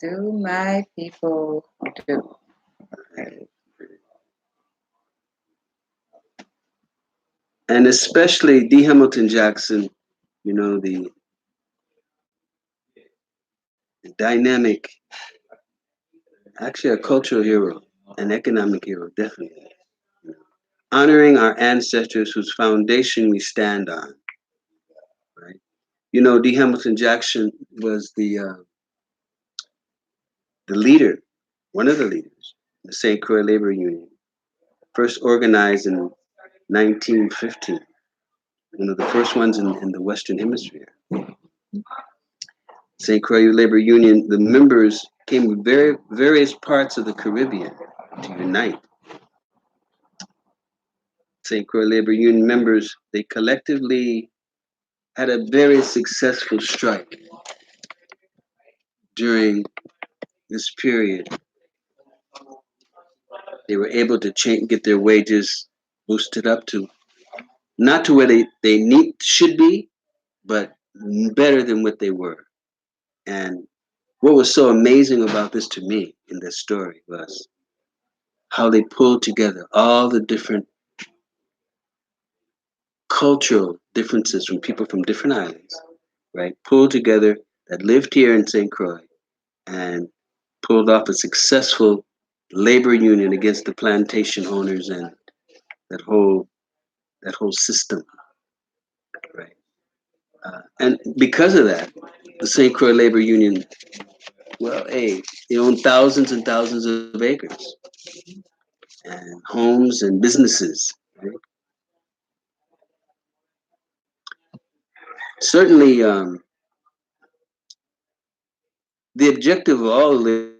Do my people do? And especially D. Hamilton Jackson, you know, the dynamic, actually a cultural hero, an economic hero, definitely. Honoring our ancestors whose foundation we stand on, right? You know, D. Hamilton Jackson was the leader, one of the leaders, the St. Croix Labor Union, first organized in 1915, one of the first ones in the Western Hemisphere. St. Croix Labor Union, the members came from various parts of the Caribbean to unite. St. Croix Labor Union members, they collectively had a very successful strike during this period. They were able to get their wages boosted up to not to where they should be, but better than what they were. And what was so amazing about this to me in this story was how they pulled together all the different cultural differences from people from different islands, right? Pulled together that lived here in St. Croix and pulled off a successful labor union against the plantation owners and that whole that whole system, right? And because of that, the St. Croix Labor Union, well, hey, they own thousands and thousands of acres and homes and businesses. Right? Certainly, the objective of all labor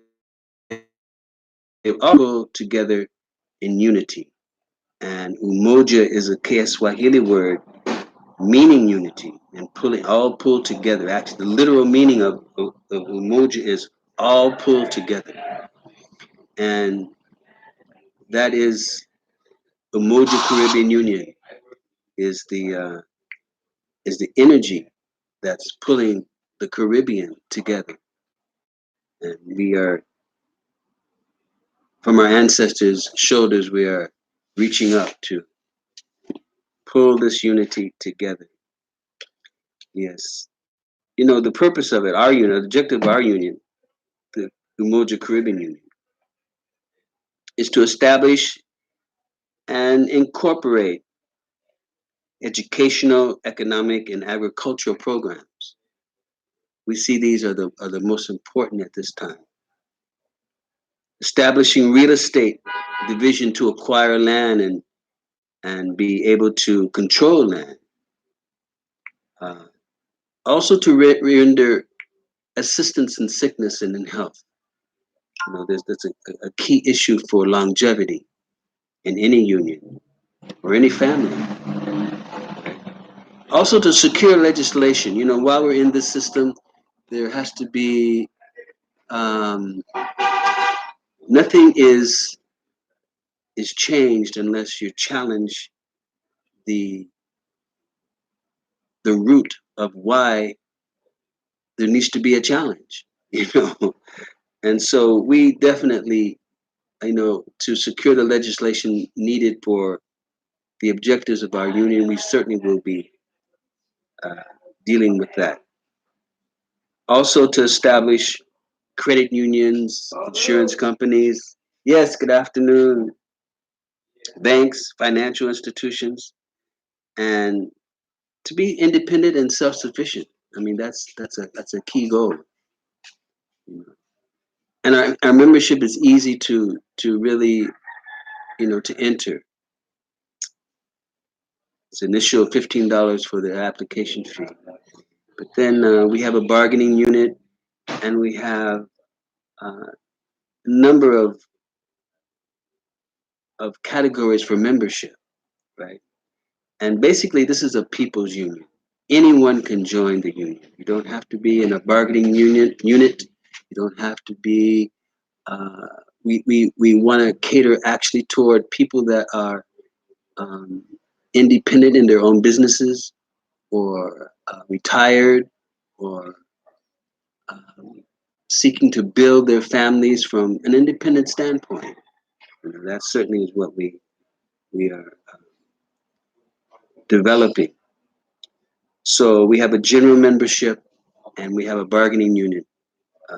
all pull together in unity. And umoja is a Kiswahili word meaning unity and pulling all pulled together. Actually, the literal meaning of umoja is all pulled together. And that is Umoja Caribbean Union is the energy that's pulling the Caribbean together. And we are from our ancestors' shoulders we are reaching up to pull this unity together. Yes. You know, the purpose of it, our union, the objective of our union, the Umoja Caribbean Union, is to establish and incorporate educational, economic, and agricultural programs. We see these are the most important at this time. Establishing real estate division to acquire land and be able to control land. Uh, Also to render assistance in sickness and in health. You know, that's a key issue for longevity in any union or any family. Also to secure legislation. You know, while we're in this system, there has to be um, nothing is changed unless you challenge the the root of why there needs to be a challenge. You know, and so we definitely, you know, to secure the legislation needed for the objectives of our union, we certainly will be uh, dealing with that. Also, to establish credit unions, insurance companies. Yes, good afternoon. Banks, financial institutions, and to be independent and self-sufficient. I mean, that's a key goal. You know. And our membership is easy to really, you know, to enter. It's initial $15 for the application fee. But then we have a bargaining unit, and we have a number of categories for membership, right? And basically, this is a people's union. Anyone can join the union. You don't have to be in a bargaining unit. You don't have to be. Uh, we want to cater actually toward people that are um, independent in their own businesses or retired or um, seeking to build their families from an independent standpoint. That certainly is what we are developing. So we have a general membership and we have a bargaining unit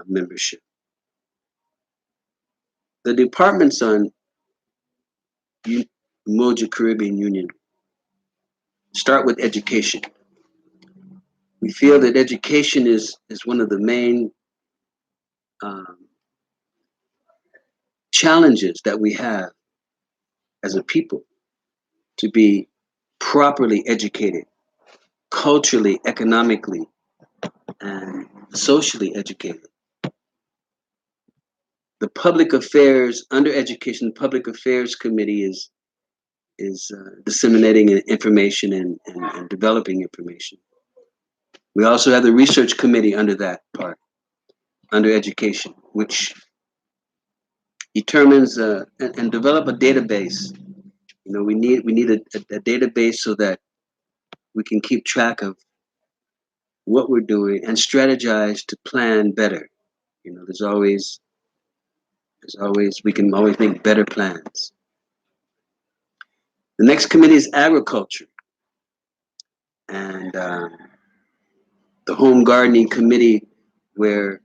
membership. The departments on Umoja Caribbean Union start with education. We feel that education is one of the main um, challenges that we have as a people, to be properly educated, culturally, economically, and socially educated. The public affairs under education public affairs committee is disseminating information and developing information. We also have the research committee under that part, under education, which determines and develop a database. We need a database so that we can keep track of what we're doing and strategize to plan better. There's always we can always make better plans. The next committee is agriculture, and the home gardening committee, where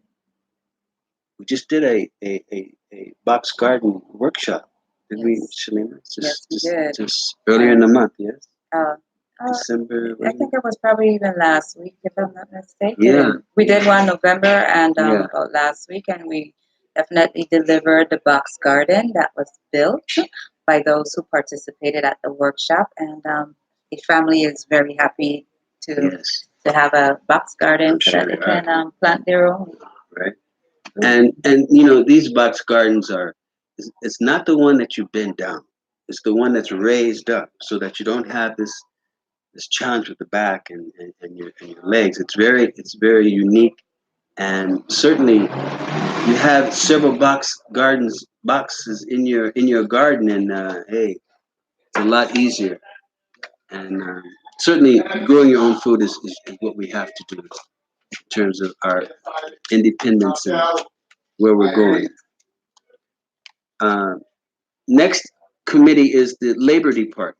we just did a box garden workshop. Did we, Yes. Shalina? Yes, we did. Just earlier in the month, yes? Uh, December. I think it was probably even last week, if I'm not mistaken. Yeah. We did one November and Yeah. about last week, and we definitely delivered the box garden that was built by those who participated at the workshop. And the family is very happy to Yes. to have a box garden I'm so sure that they they are. can plant their own. Right. And these box gardens it's not the one that you bend down. It's the one that's raised up so that you don't have this challenge with the back and your legs. It's very unique, and certainly you have several boxes in your garden, and hey, it's a lot easier. And certainly growing your own food is what we have to do in terms of our independence and where we're going. Uh, Next committee is the labor department.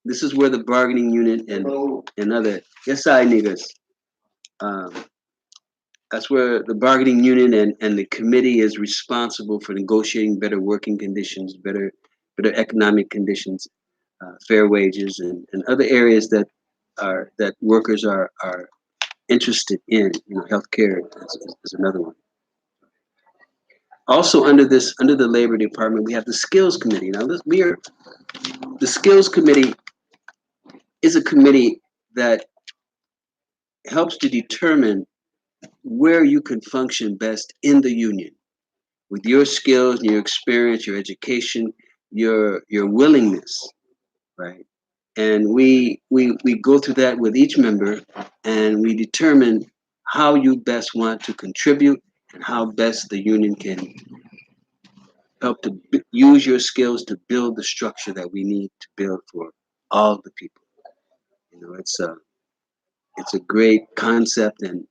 This is where the bargaining unit and other, yes, I niggas. Um, that's where the bargaining union and the committee is responsible for negotiating better working conditions, better economic conditions, fair wages, and other areas that workers are interested in. Healthcare is another one. Also under the labor department, we have the skills committee. Now the skills committee is a committee that helps to determine where you can function best in the union with your skills, your experience, your education, your willingness, right? And we go through that with each member, and we determine how you best want to contribute and how best the union can help to use your skills to build the structure that we need to build for all the people. It's a great concept, and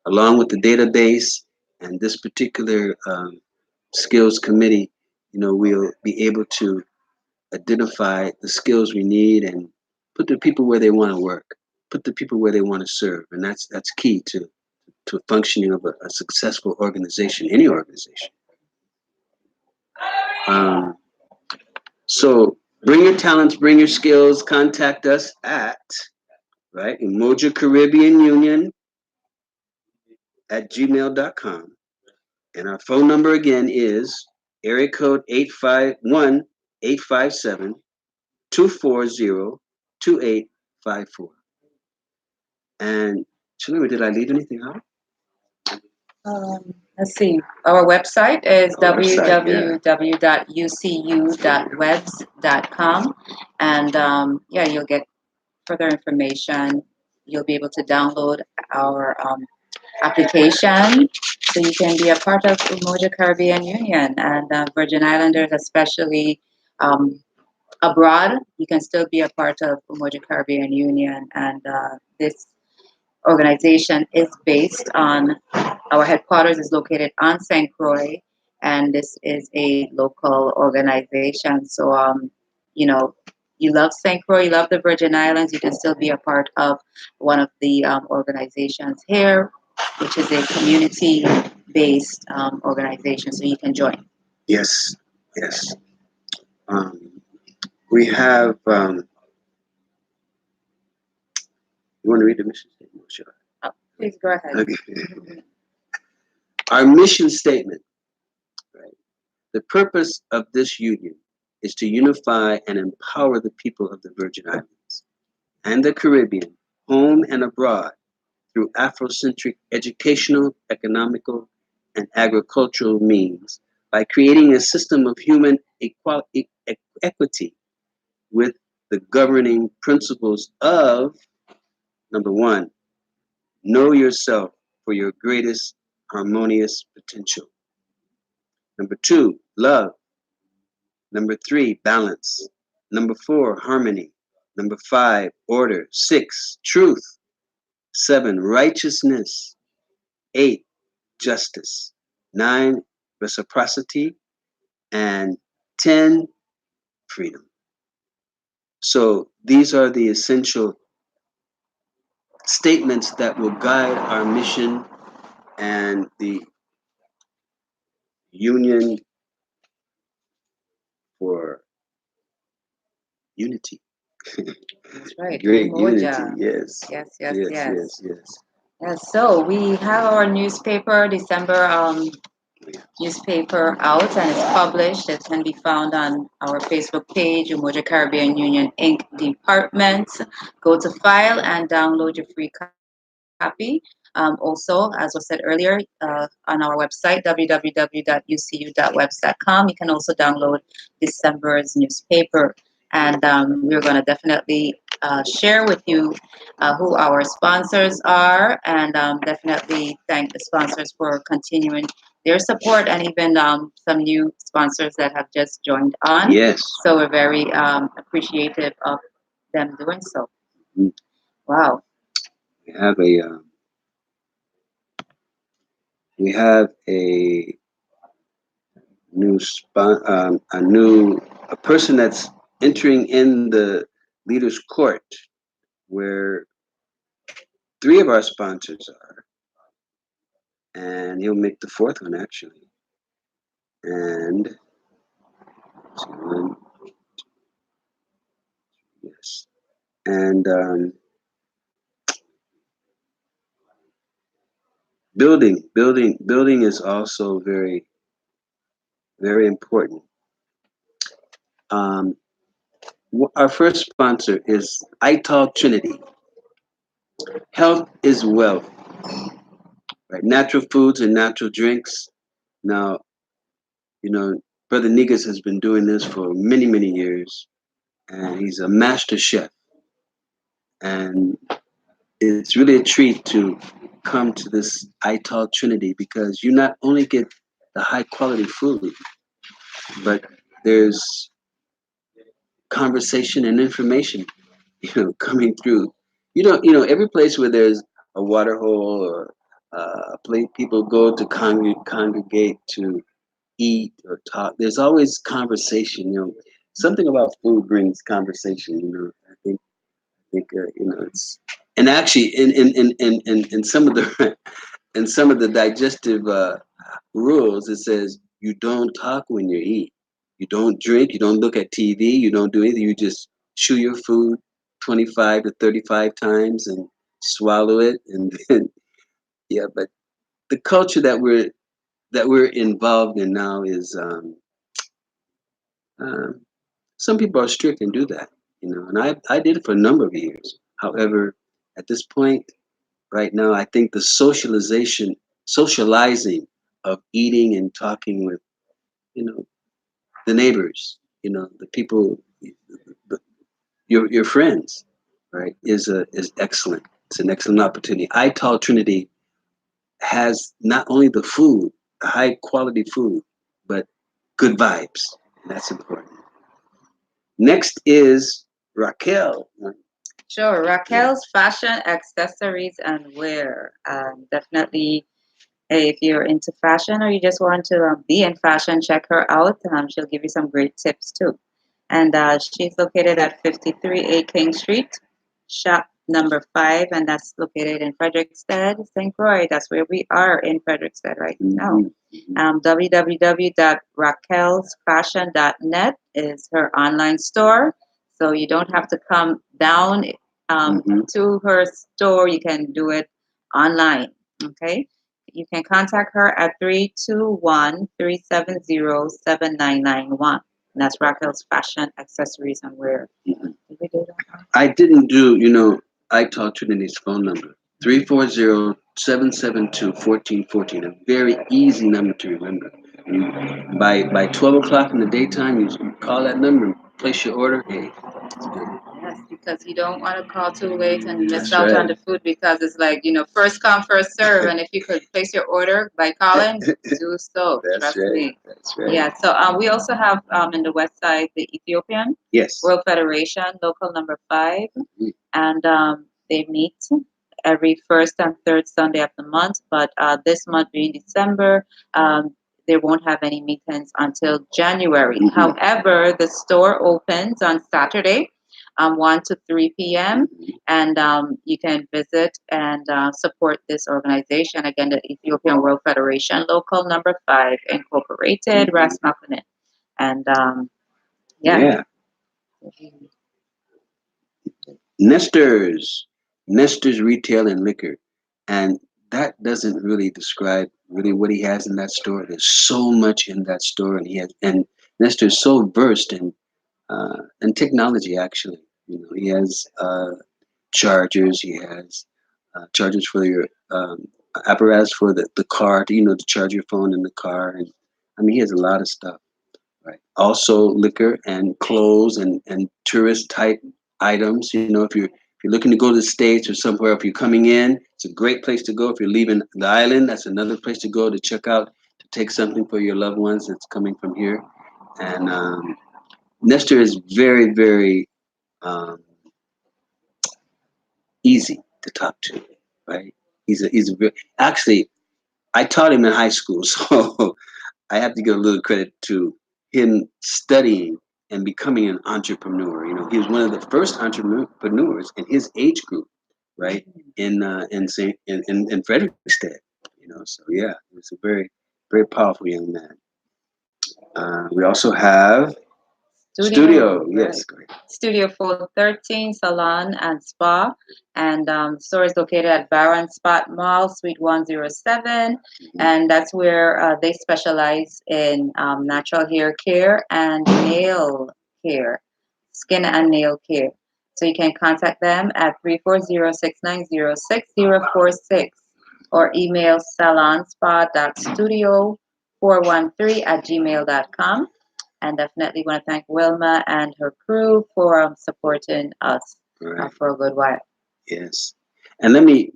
along with the database and this particular skills committee, we'll be able to identify the skills we need and put the people where they want to work, put the people where they want to serve, and that's key to functioning of a successful organization, any organization. Um, so bring your talents, bring your skills. Contact us at Umoja Caribbean Union at gmail.com. And our phone number again is area code 851-857-240-2854. And Shalima, did I leave anything out? Let's see. Our website is Our website, www.ucu.webs.com, and you'll get further information. You'll be able to download our application so you can be a part of Umoja Caribbean Union, and Virgin Islanders, especially abroad. You can still be a part of Umoja Caribbean Union, and this organization is based on Our headquarters is located on St. Croix, and this is a local organization. So, you know, you love St. Croix, you love the Virgin Islands, you can still be a part of one of the organizations here, which is a community-based organization. So you can join. Yes, yes. Um, we have. You want to read the mission statement? Sure. Oh, please go ahead. Okay. Our mission statement, right? The purpose of this union is to unify and empower the people of the Virgin Islands and the Caribbean, home and abroad, through Afrocentric educational, economical, and agricultural means by creating a system of human equity with the governing principles of number one, know yourself for your greatest harmonious potential. Number two, love. Number three, balance. Number four, harmony. Number five, order. Six, truth. Seven, righteousness. Eight, justice. Nine, reciprocity. And 10, freedom. So these are the essential statements that will guide our mission and the union for unity. That's right. Great unity. Umoja. Yes. Yes, yes, Yes, yes. yes, yes. Yes, so we have our newspaper, December newspaper out, and it's published. It can be found on our Facebook page, Umoja Caribbean Union Inc. Department. Go to file and download your free copy. Also, as was said earlier, on our website, www.ucu.webs.com, you can also download December's newspaper. And we're going to definitely share with you who our sponsors are, and definitely thank the sponsors for continuing their support, and even some new sponsors that have just joined on. Yes. So we're very appreciative of them doing so. Mhm. Wow. We have a new a person that's entering in the leaders court where three of our sponsors are, and he'll make the fourth one actually. And so one, yes, and building is also very important. Um, our first sponsor is Ital Trinity. Health is wealth, right? Natural foods and natural drinks. Now, you know, Brother Negus has been doing this for many years, and he's a master chef. And it's really a treat to come to this Ital Trinity because you not only get the high quality food, but there's conversation and information, coming through. Every place where there's a water hole or a place people go to congregate to eat or talk, there's always conversation. Something about food brings conversation. I think it's, and actually in some of the in some of the digestive rules, it says you don't talk when you eat. You don't drink. You don't look at TV. You don't do anything. You just chew your food 25 to 35 times and swallow it, and then yeah. But the culture that we're involved in now is um, some people are strict and do that, and I did it for a number of years. However, at this point, right now, I think the socializing of eating and talking with, you know, the neighbors, the people, the, your friends, right, is excellent. It's an excellent opportunity. Ital Trinity has not only the food, the high quality food, but good vibes. And that's important. Next is Raquel. Sure. Yeah. Raquel's Fashion, Accessories, and Wear. Definitely. Hey, if you're into fashion or you just want to be in fashion, check her out. She'll give you some great tips too. And she's located at 53A King Street, shop number 5, and that's located in Frederickstead, St. Croix. That's where we are in Frederickstead right now. www.raquelsfashion.net is her online store. So you don't have to come down to her store. You can do it online. Okay. You can contact her at 321-370-7991. And that's Raquel's Fashion Accessories and Wear. Mhm. Did we do that? I didn't do, I talked to Denise phone number 340-772-1414. A very easy number to remember. You, by 12 o'clock in the daytime, you call that number and place your order. Hey, it's good. Yes, because you don't want to call too late and miss That's out on right. the food because it's like, first come, first serve. And if you could place your order by calling, do so. That's Trust right. me. That's right. Yeah, so we also have in the west side the Ethiopian Yes. World Federation, local number 5. Mhm. And they meet every first and third Sunday of the month. But this month being December, they won't have any meetings until January. Mhm. However, the store opens on Saturday, 1 to 3 p.m. And you can visit and support this organization. Again, the Ethiopian World Federation, local number 5, Incorporated, Ras Makonnen. And yeah. Nestor's Retail and Liquor, and that doesn't really describe really what he has in that store. There's so much in that store, and Nestor's so versed in technology. Actually, he has chargers. He has chargers for your apparatus for the car, to charge your phone in the car, and I mean he has a lot of stuff. Right. Also, liquor and clothes and tourist type items. If you're looking to go to the States or somewhere, if you're coming in, it's a great place to go. If you're leaving the island, that's another place to go to check out to take something for your loved ones that's coming from here. And Nestor is very, very um, easy to talk to. Right. Actually, I taught him in high school, so I have to give a little credit to him studying and becoming an entrepreneur. He was one of the first entrepreneurs in his age group, right? In Frederickstead. So yeah, he was a very, very powerful young man. We also have Studio. Yes, great. Studio 413 Salon and Spa. And the store is located at Baron Spot Mall, Suite 107. And that's where they specialize in natural hair care and nail care, skin and nail care. So you can contact them at 340-690-6046 or email salonspa.studio413@gmail.com. And definitely want to thank Wilma and her crew for supporting us Right. for a good while. Yes. And let me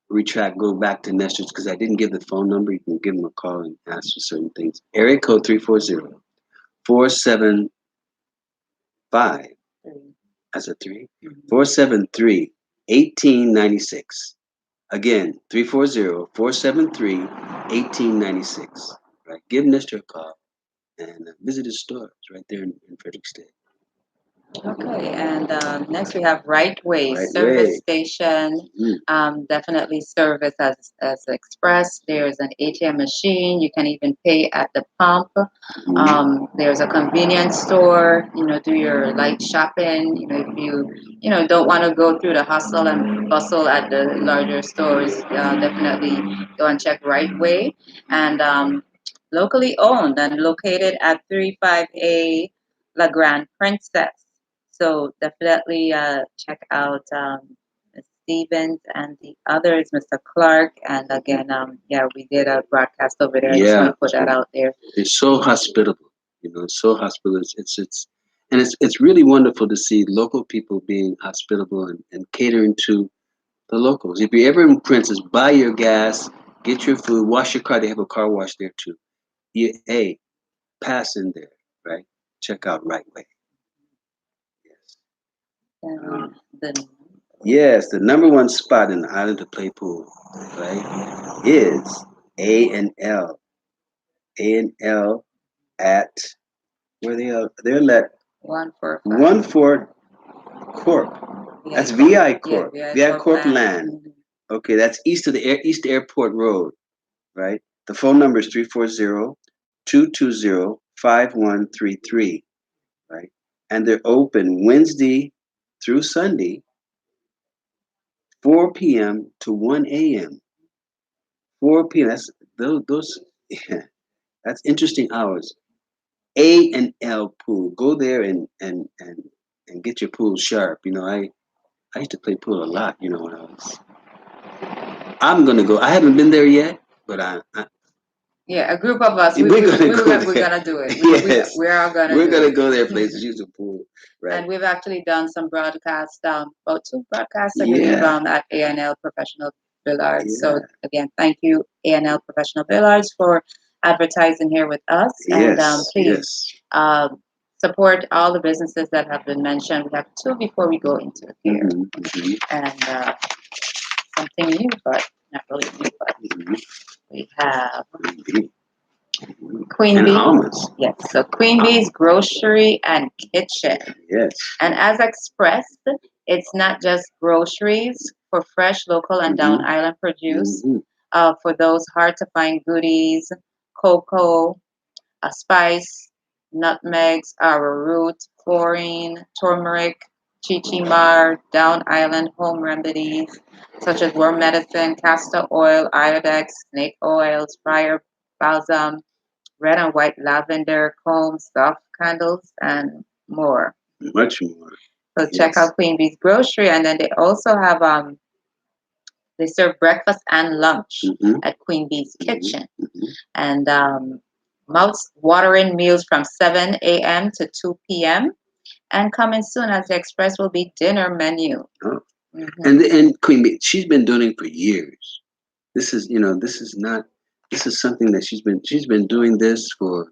retract, go back to Nestor's because I didn't give the phone number. You can give them a call and ask for certain things. Area code 340-475. That's a 3. 473-1896. Again, 340-473-1896. Right. Give Nestor a call and visit his store. It's right there in Frederickstead. Okay, and next we have Right Way Right Service Way. Station. Definitely service as express. There's an ATM machine. You can even pay at the pump. There's a convenience store. Do your light shopping. If you don't want to go through the hustle and bustle at the larger stores, definitely go and check Right Way. And locally owned and located at 35A La Grande Princess. So definitely check out Ms. Stevens and the others, Mr. Clark. And again, yeah, we did a broadcast over there. I just want to put that out there. They're so hospitable. It's so hospitable. It's really wonderful to see local people being hospitable and catering to the locals. If you're ever in Princess, buy your gas, get your food, wash your car. They have a car wash there too. Hey, pass in there, right? Check out Right Way. The Yes, the number one spot in the island to play pool, right, is A and L, A and L at where they are. They're at 145. 14 Corp. VI That's Corp. VI Yeah, Corp. VI VI Corp Corp land. land. Okay, that's east of the East Airport Road, right? The phone number is 340-220-5133, right? And they're open Wednesday through Sunday, 4 p.m. to 1 a.m. 4 p.m. That's those yeah, that's interesting hours. A and L pool. Go there and get your pool sharp. I used to play pool a lot, when I was I'm gonna go. I haven't been there yet, but Yeah, a group of us. we're gonna go We're there. gonna do it. Yes, We are gonna we're do gonna it. go there. Places use the pool, right? And we've actually done some broadcasts, about two broadcasts, I believe, Yeah, at ANL Professional Billards. So yeah, again, thank you, ANL Professional Billards, for advertising here with us. And yes, please yes. um, support all the businesses that have been mentioned. We have two before we go into here, and something new, but not really new, but we have Queen And Bee. almonds. Yes, so Queen Bee's Grocery and Kitchen. Yes. And as expressed, it's not just groceries for fresh, local, and down island produce. For those hard to find goodies, cocoa, spice, nutmegs, arrowroot, chlorine, turmeric, chichimar, down island home remedies such as worm medicine, castor oil, iodex, snake oils, briar balsam, red and white lavender, comb, soft candles, and more. Much more. So check out Queen Bee's Grocery, and then they also have they serve breakfast and lunch at Queen Bee's Kitchen, and mouth-watering meals from 7 a.m. to 2 p.m. And coming soon, as the express will be dinner menu. Oh. And Queen Bee, she's been doing it for years. This is something that she's been doing this for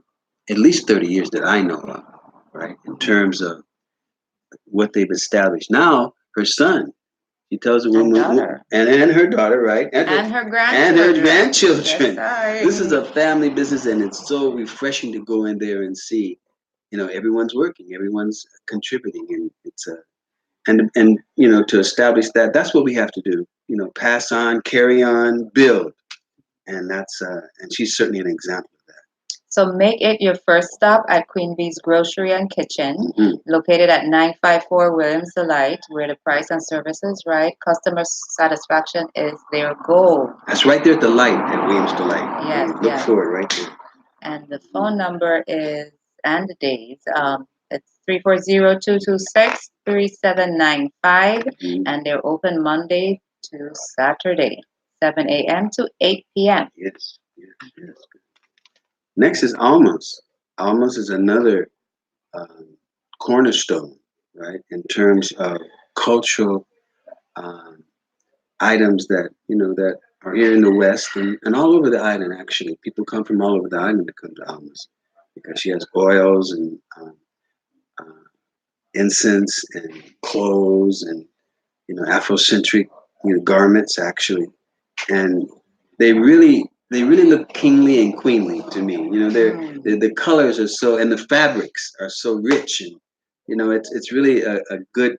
at least 30 years that I know of, right? In terms of what they've established. Now her son, he tells her and her daughter, right? And her And her grandchildren. grandchildren. Yes, This is a family business, and it's so refreshing to go in there and see, everyone's working, everyone's contributing, and it's a and to establish that, that's what we have to do. Pass on, carry on, build, and and she's certainly an example of that. So make it your first stop at Queen Bee's Grocery and Kitchen, located at 954 Williams Delight, where the price and service is right. Customer satisfaction is their goal. That's right there at the light at Williams Delight. Yes, Look for it right there. And the phone number is, and the days, it's 340-226-3795, and they're open Monday to Saturday, 7 a.m. to 8 p.m. Yes, yes, yes. Next is Almos. Almos is another cornerstone, right, in terms of cultural um, items that are here in the West and all over the island. Actually, people come from all over the island to come to Almos because she has oils and uh, incense and clothes and Afrocentric garments actually, and they really look kingly and queenly to me. The colors are so, and the fabrics are so rich, and it's really a good.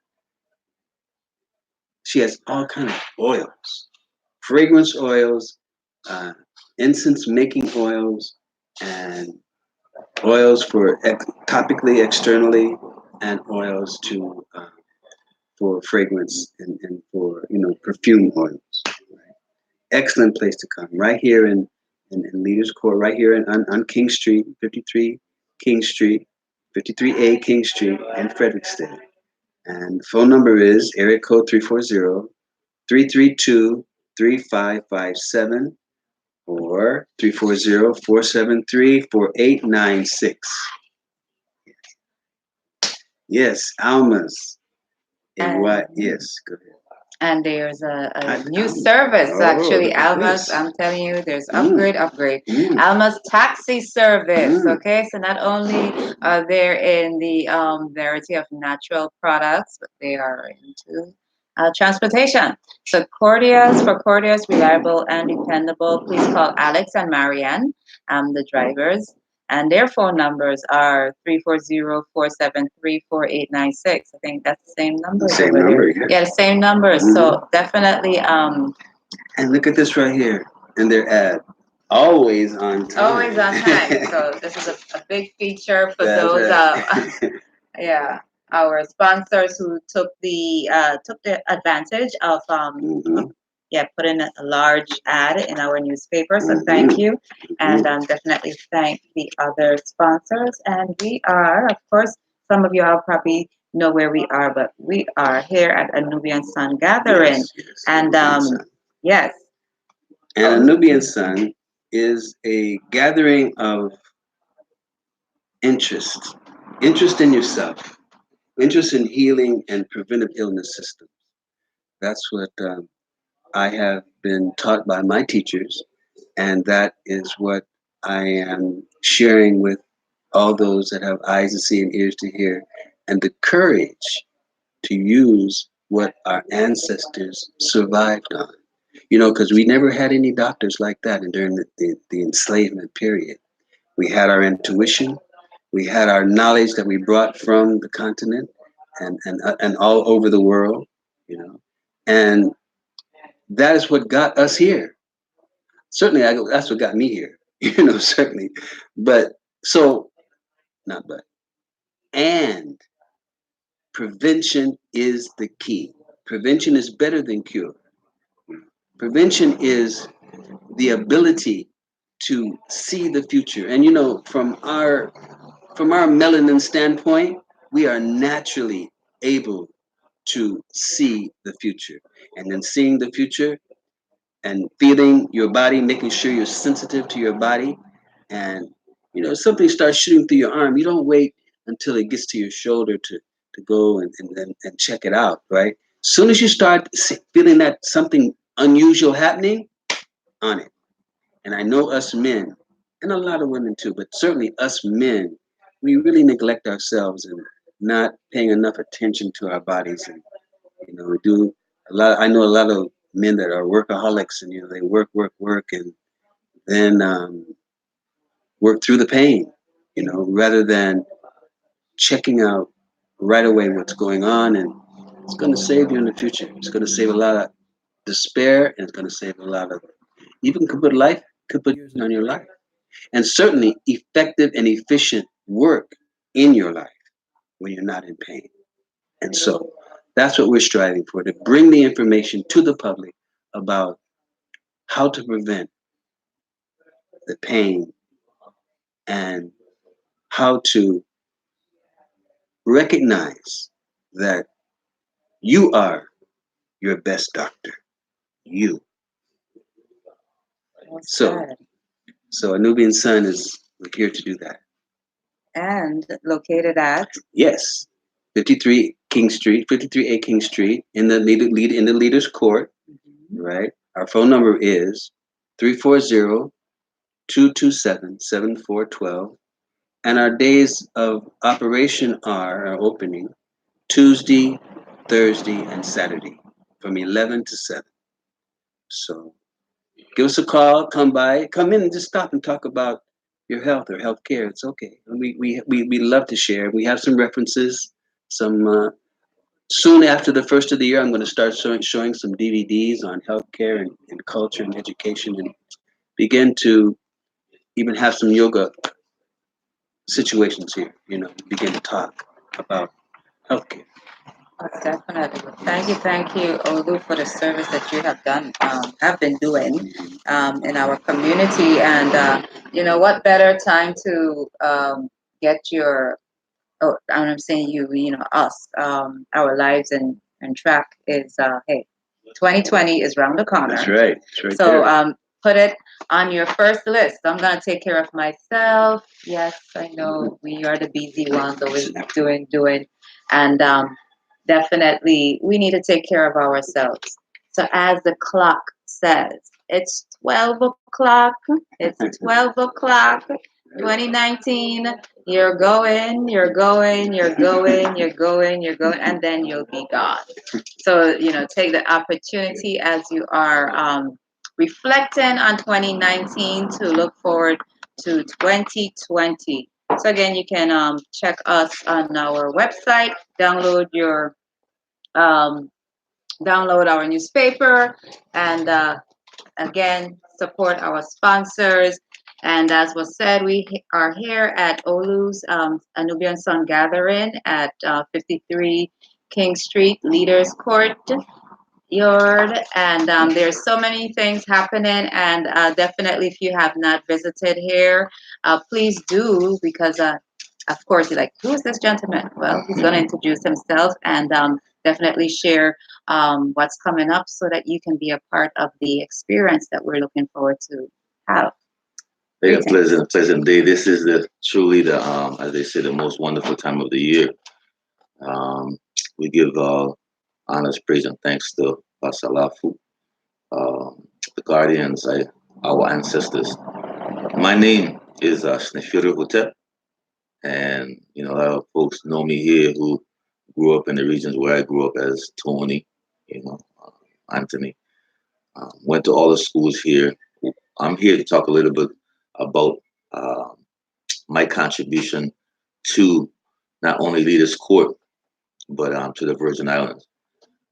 She has all kind of oils, fragrance oils, uh, incense making oils, and oils for topically externally, and oils for fragrance and for perfume oils. Excellent place to come. Right here in Leaders Court, right here on King Street, 53 King Street, 53A King Street in Frederickston. And the phone number is area code 340-332-3557 or 340-473-4896. Yes, Alma's. And what? Yes, go ahead. And there's a new service, actually, Alma's. I'm telling you, there's upgrade. Alma's taxi service. Okay, so not only are they in the variety of natural products, but they are into Transportation. So Cordias, for Cordias, reliable and dependable, please call Alex and Marianne, the drivers. And their phone numbers are 340-473-4896. I think that's the same The numbers same over there. number, yeah. Yeah, the same numbers. So definitely And look at this right here in their ad. Always on time. always on time. So this is a big feature for That's those right. yeah, our sponsors who took the advantage of Mhm. yeah, put in a large ad in our newspaper. So thank you, and definitely thank the other sponsors. And we are, of course, some of you all probably know where we are, but we are here at Anubian Sun Gathering, Yes, yes. and Anubian Sun. yes, And a Nubian Sun is a gathering of interest, interest in yourself, interest in healing and preventive illness systems. That's what I have been taught by my teachers, and that is what I am sharing with all those that have eyes to see and ears to hear, and the courage to use what our ancestors survived on. You know, because we never had any doctors like that during the enslavement period. We had our intuition, we had our knowledge that we brought from the continent and all over the world, you know, and that is what got us here. Certainly, that's what got me here, you know, certainly. But so, not but, and prevention is the key. Prevention is better than cure. Prevention is the ability to see the future. And you know, from our melanin standpoint, we are naturally able to see the future. And then seeing the future and feeling your body, making sure you're sensitive to your body. And you know, if something starts shooting through your arm, you don't wait until it gets to your shoulder to go and check it out, right? As soon as you start feeling that something unusual happening, on it. And I know us men, and a lot of women too, but certainly us men, we really neglect ourselves and not paying enough attention to our bodies. And you know, we do a lot. I know a lot of men that are workaholics, and you know, they work, work, work, and then work through the pain. You know, rather than checking out right away what's going on, and it's going to save you in the future. It's going to save a lot of despair, and it's going to save a lot of even could put years on your life. And certainly effective and efficient work in your life when you're not in pain. And so that's what we're striving for, to bring the information to the public about how to prevent the pain and how to recognize that you are your best doctor. You. that's So, good. so Anubian Sun is we're here to do that. And located at Yes, 53 King Street, 53A King Street, in the in the leaders' court. Right. Our phone number is 340-227-7412. And our days of operation are our opening Tuesday, Thursday, and Saturday from 11 to 7. So give us a call, come in and just stop and talk about your health or health care. It's okay. And we love to share. We have some references, some soon after the first of the year, I'm going to start showing some DVDs on healthcare and culture and education, and begin to even have some yoga situations here. You know, begin to talk about healthcare. definitely. Thank you, Olu, for the service that you have done, have been doing in our community. And you know, what better time to get your, oh, and I'm saying you know, us, our lives and track is, hey, 2020 is round the corner. That's right. It's right So there. put it on your first list. I'm gonna take care of myself. Yes, I know we are the busy ones, always doing, and definitely we need to take care of ourselves. So as the clock says, it's 12 o'clock. It's 12 o'clock. 2019, you're going, you're going, you're going, you're going, you're going, and then you'll be gone. So, take the opportunity as you are reflecting on 2019 to look forward to 2020. So, again, you can check us on our website, um, download our newspaper, and again, support our sponsors. And as was said, we are here at Olu's Anubian Sun Gathering at 53 King Street, Leaders Court Yard. And there's so many things happening. And definitely, if you have not visited here, please do, because of course, you're like, who is this gentleman? Well, he's going to introduce himself and definitely share what's coming up so that you can be a part of the experience that we're looking forward to have. Yeah, Greetings. pleasant day. This is the truly the as they say, the most wonderful time of the year. Um, we give honors, praise, and thanks to Basalafu, the guardians, our ancestors. My name is Snefiri Hotep, and a lot of folks know me here who grew up in the regions where I grew up as Tony, Anthony. Went to all the schools here. I'm here to talk a little bit about um, my contribution to not only Leaders Court, but to the Virgin Islands,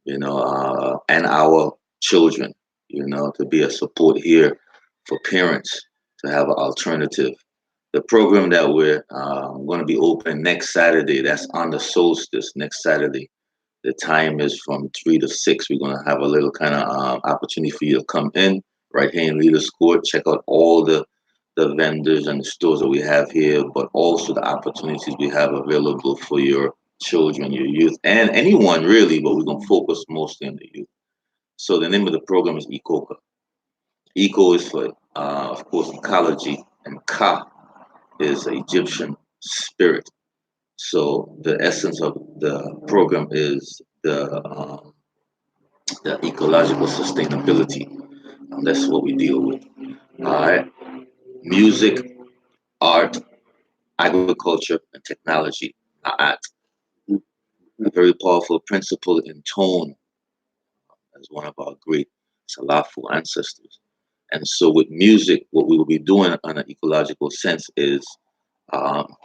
and our children, to be a support here for parents to have an alternative. The program that we're going to be open next Saturday, that's on the solstice next Saturday. The time is from 3 to 6. We're going to have a little kind of opportunity for you to come in right here in Leaders Court, check out all the vendors and the stores that we have here, but also the opportunities we have available for your children, your youth, and anyone really, but we're going to focus mostly on the youth. So the name of the program is ECOCA. Eco is for, of course, ecology, and Ka is Egyptian spirit. So the essence of the program is the ecological sustainability. That's what we deal with. All right, music, art, agriculture, and technology. Art, a very powerful principle in tone, as one of our great Salafu ancestors. And so, with music, what we will be doing on an ecological sense is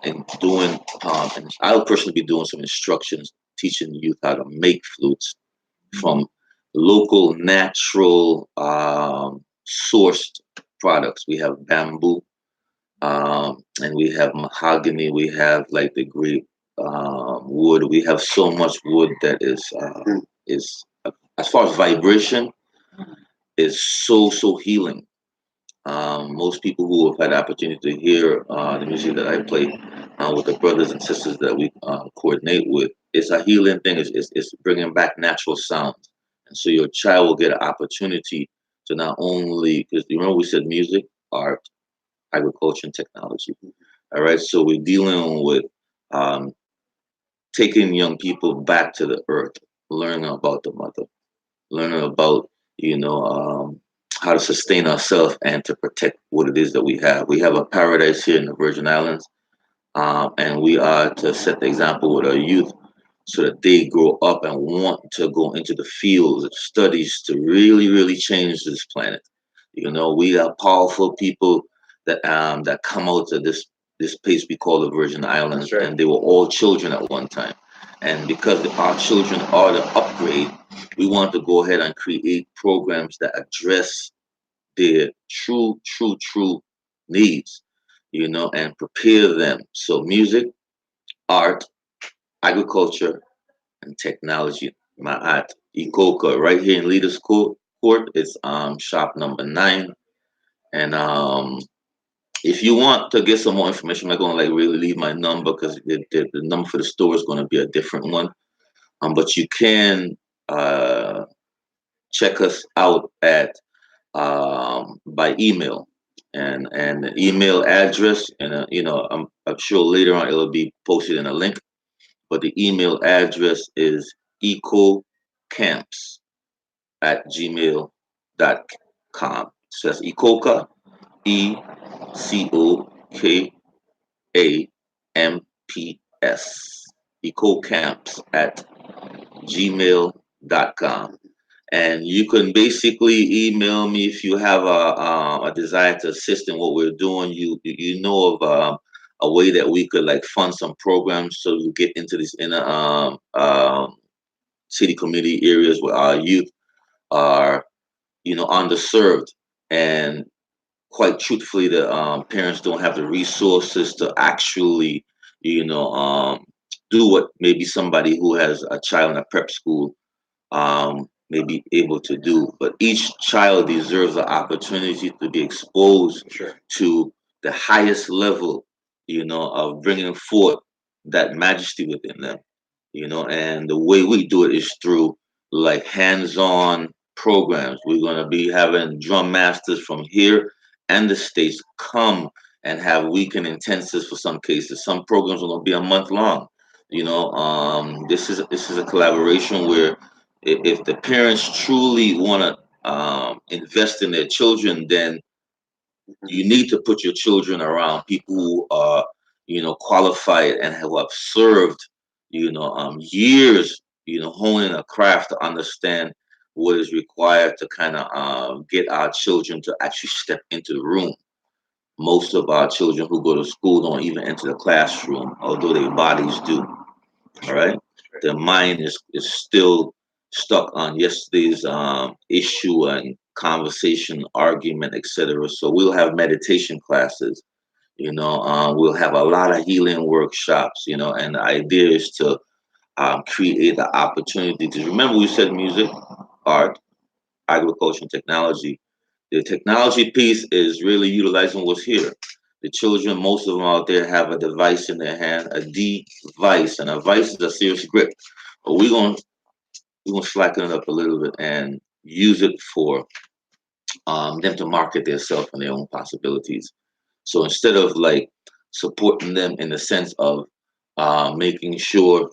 in doing, and I'll personally be doing some instructions, teaching youth how to make flutes from local, natural, sourced products. We have bamboo, and we have mahogany. We have like the great wood. We have so much wood that is as far as vibration is so healing. Most people who have had the opportunity to hear the music that I play with the brothers and sisters that we coordinate with, it's a healing thing. It's bringing back natural sounds. And so your child will get an opportunity to not only, because you remember we said music, art, agriculture, and technology. All right, so we're dealing with um, taking young people back to the earth, learning about the mother, learning about, you know, um, how to sustain ourselves and to protect what it is that we have. We have a paradise here in the Virgin Islands, and we are to set the example with our youth so that they grow up and want to go into the fields of studies to really change this planet. We are powerful people that come out of this place we call the Virgin Islands, That's right. and they were all children at one time. And because our children are the upgrade, we want to go ahead and create programs that address their true needs, and prepare them. So music, art, agriculture, and technology. Ma'at Ikoka, right here in Leaders Court. It's shop number 9. And if you want to get some more information, I'm not gonna like really leave my number because the number for the store is gonna be a different one. But you can uh check us out at by email, and the email address, and I'm sure later on it'll be posted in a link, but the email address is ecocamps at gmail.com. So that's ecoca, ECOKA ecocamps at gmail.com. And you can basically email me if you have a desire to assist in what we're doing. You know of a way that we could like fund some programs so we get into these inner city community areas where our youth are, underserved. And quite truthfully, the parents don't have the resources to actually, you know, um, do what maybe somebody who has a child in a prep school may be able to do. But each child deserves the opportunity to be exposed Sure. to the highest level, of bringing forth that majesty within them. And the way we do it is through like hands-on programs. We're going to be having drum masters from here and the states come and have weekend intensives for some cases. Some programs are going to be a month long. This is a collaboration where if the parents truly want to invest in their children, then you need to put your children around people who are, qualified and who have served, years, honing a craft to understand what is required to kind of get our children to actually step into the room. Most of our children who go to school don't even enter the classroom, although their bodies do. All right, their mind is still stuck on yesterday's issue and conversation, argument, etc. So we'll have meditation classes. We'll have a lot of healing workshops. And the idea is to create the opportunity to remember we said music, art, agriculture, and technology. The technology piece is really utilizing what's here. The children, most of them out there, have a device in their hand, a device, and a vice is a serious grip. But we're gonna slacken it up a little bit and use it for them to market themselves and their own possibilities. So instead of like supporting them in the sense of making sure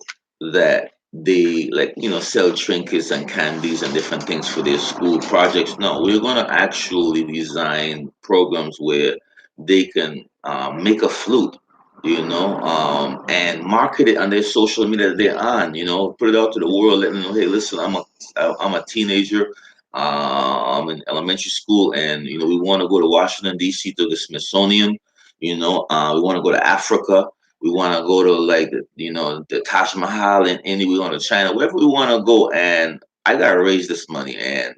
that they like sell trinkets and candies and different things for their school projects, no, we're going to actually design programs where they can make a flute, and market it on their social media that they're on, put it out to the world, let them know, hey, listen, I'm a teenager, I'm in elementary school, and we want to go to Washington D.C. to the Smithsonian. We want to go to Africa. We want to go to like the Taj Mahal in India. We want to China, wherever we want to go. And I gotta raise this money. And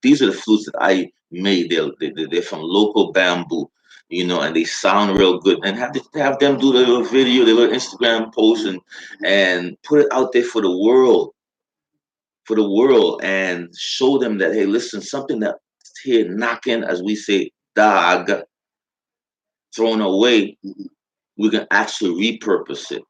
these are the flutes that I made. They're from local bamboo. And they sound real good. And have them do the little video, the little Instagram post, and put it out there for the world, and show them that, hey, listen, something that's here knocking, as we say, dog, thrown away, we can actually repurpose it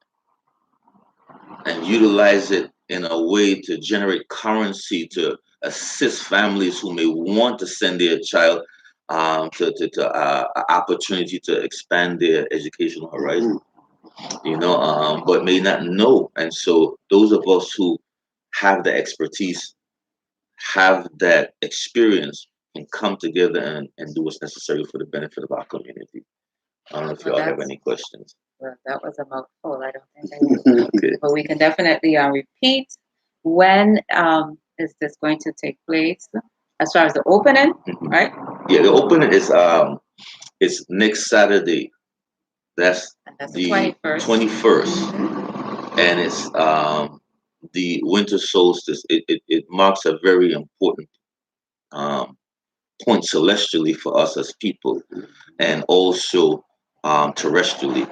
and utilize it in a way to generate currency to assist families who may want to send their child to opportunity to expand their educational horizon, but may not know. And so those of us who have the expertise, have that experience, and come together and do what's necessary for the benefit of our community. I don't know if Well, y'all have any questions. that was a mouthful. I don't think I do. Okay. But we can definitely repeat when is this going to take place as far as the opening, right? Yeah, the opening is next Saturday. That's And that's the the 21st. 21st, and it's the winter solstice. It marks a very important um, point celestially for us as people, and also terrestrially.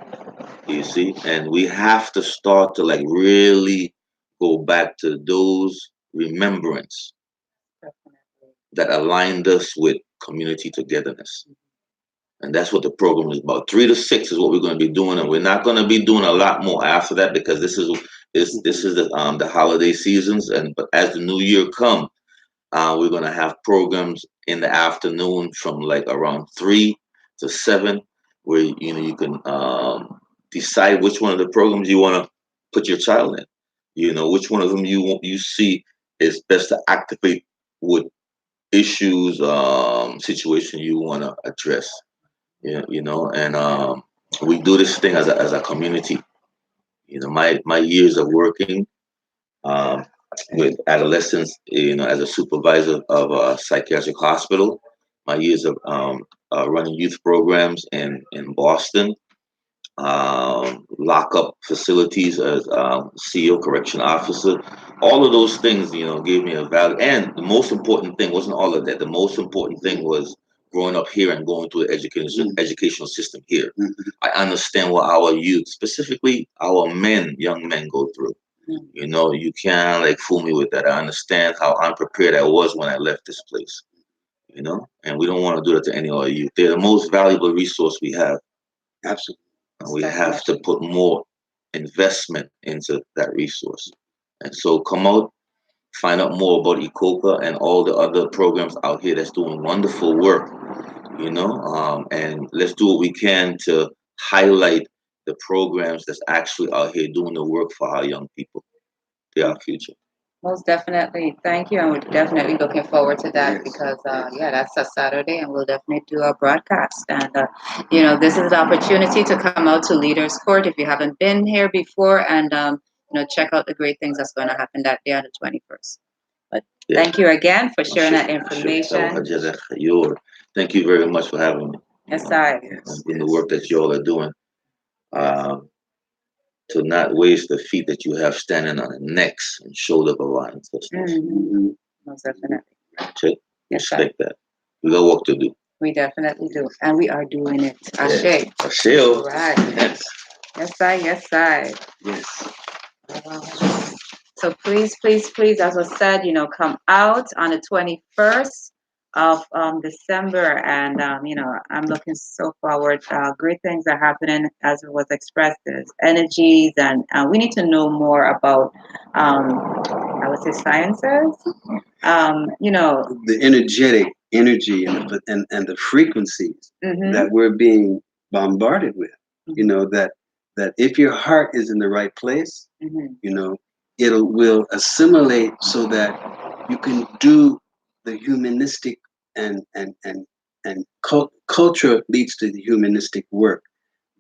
You see, and we have to start to like really go back to those remembrance Definitely. that aligned us with community togetherness. And that's what the program is about. 3 to 6 is what we're going to be doing, and we're not going to be doing a lot more after that because this is the holiday seasons. And but as the new year come, we're going to have programs in the afternoon from like around 3 to 7, where you can decide which one of the programs you want to put your child in. Which one of them you see is best to activate with issues, situation you want to address. Yeah, and We do this thing as a community. My years of working um, with adolescents, as a supervisor of a psychiatric hospital, my years of running youth programs in Boston, lockup facilities as CEO, correction officer. All of those things, gave me a value. And the most important thing wasn't all of that. The most important thing was growing up here and going through the educational system here. I understand what our youth, specifically our young men, go through. You can't like fool me with that. I understand how unprepared I was when I left this place. And we don't want to do that to any other youth. They're the most valuable resource we have. Absolutely. And we have to put more investment into that resource. And so come out, find out more about ECOPA and all the other programs out here that's doing wonderful work, and let's do what we can to highlight the programs that's actually out here doing the work for our young people. They're our future. Most definitely. Thank you. And we're definitely looking forward to that Yes. because, that's a Saturday and we'll definitely do a broadcast. And, this is an opportunity to come out to Leaders Court if you haven't been here before and, check out the great things that's going to happen that day on the 21st. But thank you again for sharing that information. Thank you very much for having me. Yes, I. And the work that you all are doing. To not waste the feet that you have standing on the necks and shoulders of our ancestors. Most definitely. Okay? Yes, Respect that. We got work to do. We definitely do. And we are doing it. Ashe. Ashe. Right. Yes. Yes, I. Yes. So please, as was said, come out on the 21st of December. And, I'm looking so forward. Great things are happening as it was expressed. There's energies and we need to know more about, I would say sciences. The energetic energy and the frequencies that we're being bombarded with. That if your heart is in the right place, it will assimilate so that you can do the humanistic and culture leads to the humanistic work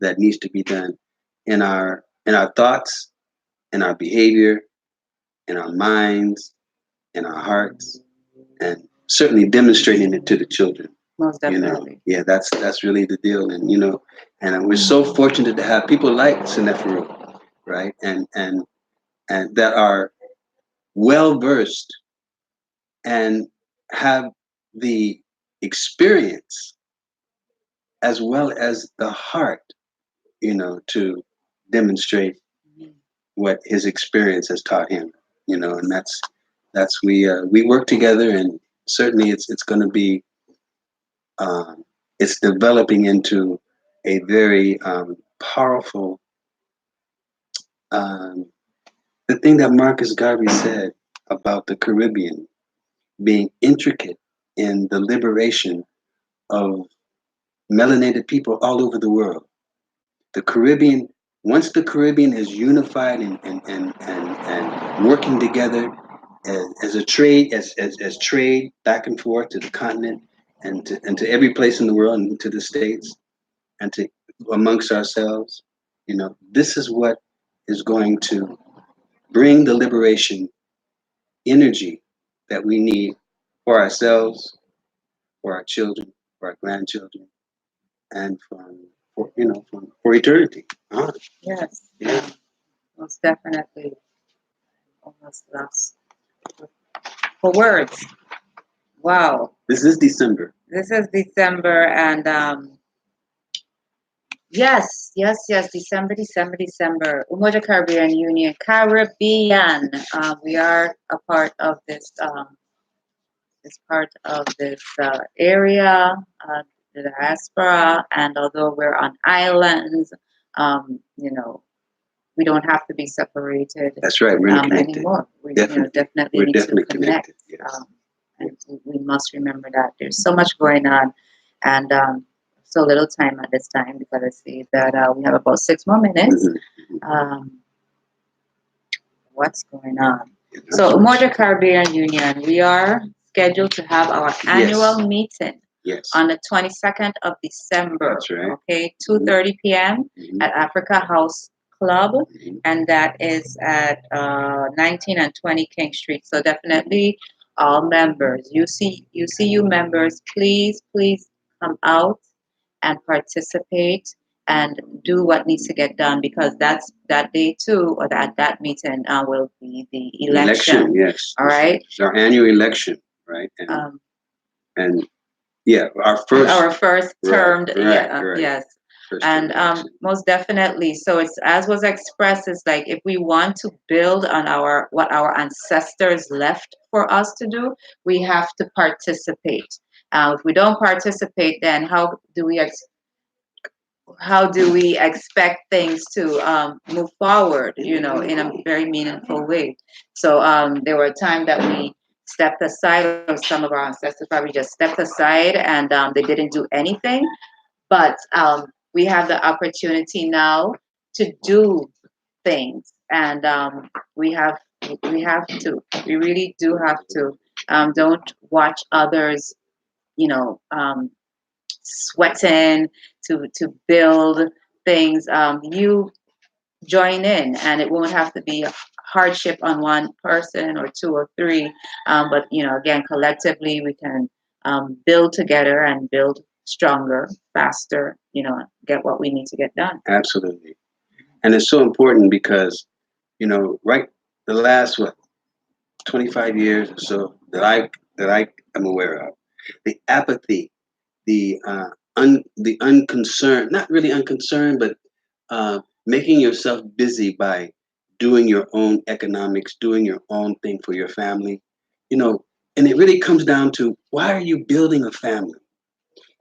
that needs to be done in our thoughts, in our behavior, in our minds, in our hearts, and certainly demonstrating it to the children. Most definitely. That's really the deal. And we're so fortunate to have people like Seneferu, right? And that are well versed and have the experience as well as the heart, to demonstrate what his experience has taught him. And that's we work together, and certainly it's going to be it's developing into a very powerful the thing that Marcus Garvey said about the Caribbean being intricate in the liberation of melanated people all over the world. The Caribbean, once the Caribbean is unified and working together as a trade, as trade back and forth to the continent and to every place in the world and to the States and to amongst ourselves, this is what is going to bring the liberation energy that we need for ourselves, for our children, for our grandchildren, and for eternity. Yes. Yeah. Most definitely. Almost lost for words. Wow. This is December. This is December, and yes, December. Umoja Caribbean Union, Caribbean. We are a part of this area, the diaspora, and although we're on islands, we don't have to be separated. That's right. We're connected anymore. We definitely need to connect. Yes. And we must remember that there's so much going on, and so little time at this time because I see that we have about 6 more minutes. What's going on? So, Umoja Caribbean Union, we are scheduled to have our annual meeting Yes. on the 22nd of December. That's right. Okay, 2:30 p.m. Mhm. at Africa House Club, Mhm. and that is at 19 and 20 King Street. So definitely all members, you members, please come out and participate and do what needs to get done, because that's that day too, or that meeting will be the election. Yes. All right. It's our annual election, right? Um, And yeah, our first termed, right. yes. First And election. most definitely, so it's as was expressed, it's like if we want to build on our what our ancestors left for us to do, we have to participate. If we don't participate, then how do we expect things to move forward, in a very meaningful way? So there were times that we stepped aside, or some of our ancestors probably just stepped aside, and they didn't do anything. But we have the opportunity now to do things, and we really do have to. Don't watch others, you know, sweating to build things. You join in, and it won't have to be a hardship on one person or two or three. But again, collectively, we can build together and build stronger, faster. Get what we need to get done. Absolutely. And it's so important because, right, the last 25 years or so that I am aware of, the apathy, the unconcern, not really unconcerned, but making yourself busy by doing your own economics, doing your own thing for your family, and it really comes down to, why are you building a family?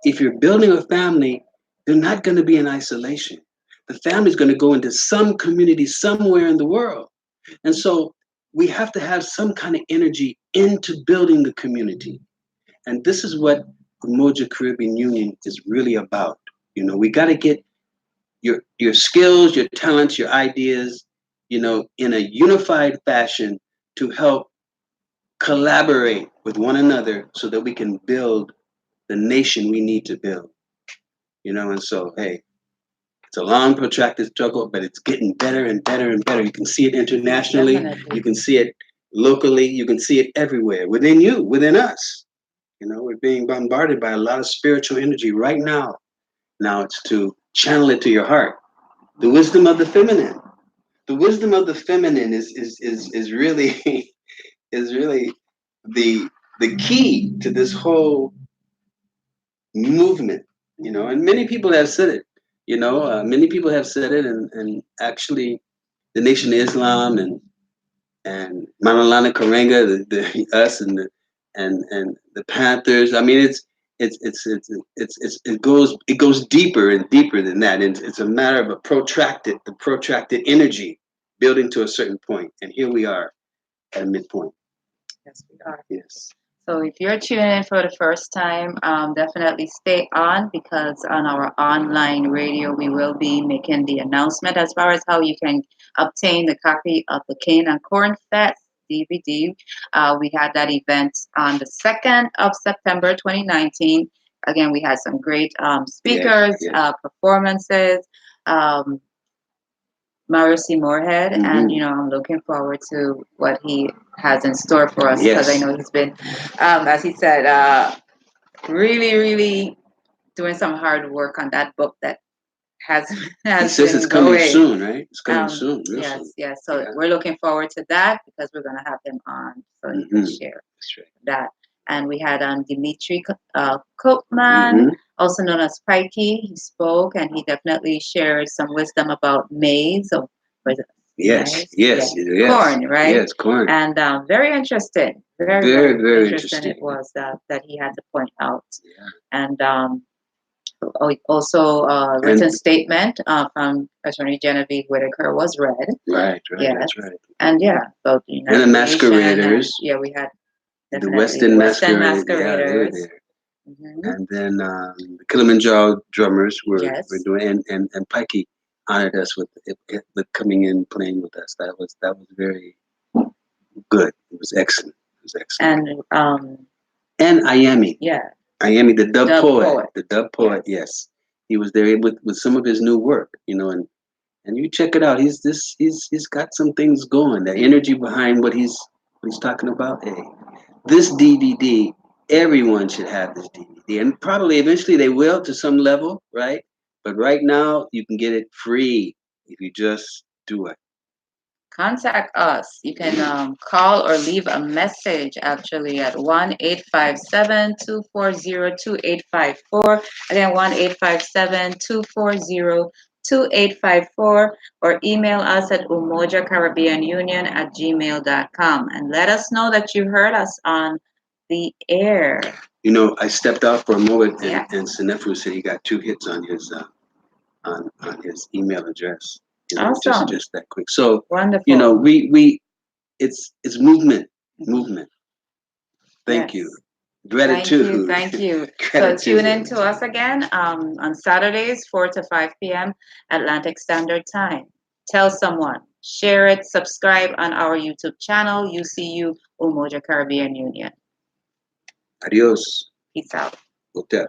If you're building a family, they're not going to be in isolation. The family's going to go into some community somewhere in the world. And so we have to have some kind of energy into building the community. And this is what the Moja Caribbean Union is really about. We got to get your skills, your talents, your ideas, in a unified fashion to help collaborate with one another so that we can build the nation we need to build. And so, hey, it's a long, protracted struggle, but it's getting better and better and better. You can see it internationally. Definitely. You can see it locally. You can see it everywhere, within you, within us. We're being bombarded by a lot of spiritual energy right now. Now it's to channel it to your heart. The wisdom of the feminine. The wisdom of the feminine is really is really the key to this whole movement. And many people have said it. Many people have said it, and actually, the Nation of Islam and Maulana Karenga, the us and the Panthers. I mean, it goes deeper and deeper than that. And it's a matter of the protracted energy building to a certain point. And here we are at a midpoint. Yes, we are. Yes. So if you're tuning in for the first time, definitely stay on, because on our online radio, we will be making the announcement as far as how you can obtain the copy of the Cane and Corn Fest DVD. We had that event on the 2nd of September 2019. Again, we had some great speakers, Yes. Performances. Maurice Moorhead, Mhm. and I'm looking forward to what he has in store for us, because I Yes. know he's been, as he said, really, really doing some hard work on that book that has He says been it's coming going. soon, right? It's coming soon, real Yes, soon. yes. So Yeah. we're looking forward to that, because we're going to have him on so he can share That's right. that. And we had Dimitri Koopman, also known as Pikey. He spoke, and he definitely shared some wisdom about maize. Or was it Yes, maize? yes. Corn, right? Yes, corn. And very interesting. Very, Very, very interesting. It interesting. was that he had to point out. Yeah. And also a written statement from Attorney Genevieve Whitaker was read. Right, Yes. that's right. And about the United And the Nations, masqueraders. and, we had The definitely Western Western masqueraders. Yeah, they were masqueraders. there. And then the Kilimanjaro drummers were doing, and Pikey honored us with coming in playing with us. That was very good. It was excellent. And And Ayami. yeah. Miami, the dub Dub poet, poet. the dub poet. Yes, he was there with some of his new work, and you check it out. He's got some things going. The energy behind what he's talking about. Hey, this DVD, everyone should have this DVD, and probably eventually they will to some level, right? But right now you can get it free if you just do it. Contact us. You can call or leave a message actually at 1-857-240-2854. Again, 1-857-240-2854, or email us at umojacaribbeanunion@gmail.com and let us know that you heard us on the air. I stepped out for a moment, Yeah. and Senefu said he got 2 hits on his email address. Awesome. Just that quick. So Wonderful. we it's movement. Thank you. Yes. Gratitude. Thank you. So Gratitude. tune in to us again on Saturdays, 4 to 5 p.m. Atlantic Standard Time. Tell someone, share it, subscribe on our YouTube channel, UCU Umoja Caribbean Union. Adios. Peace out. Hotel.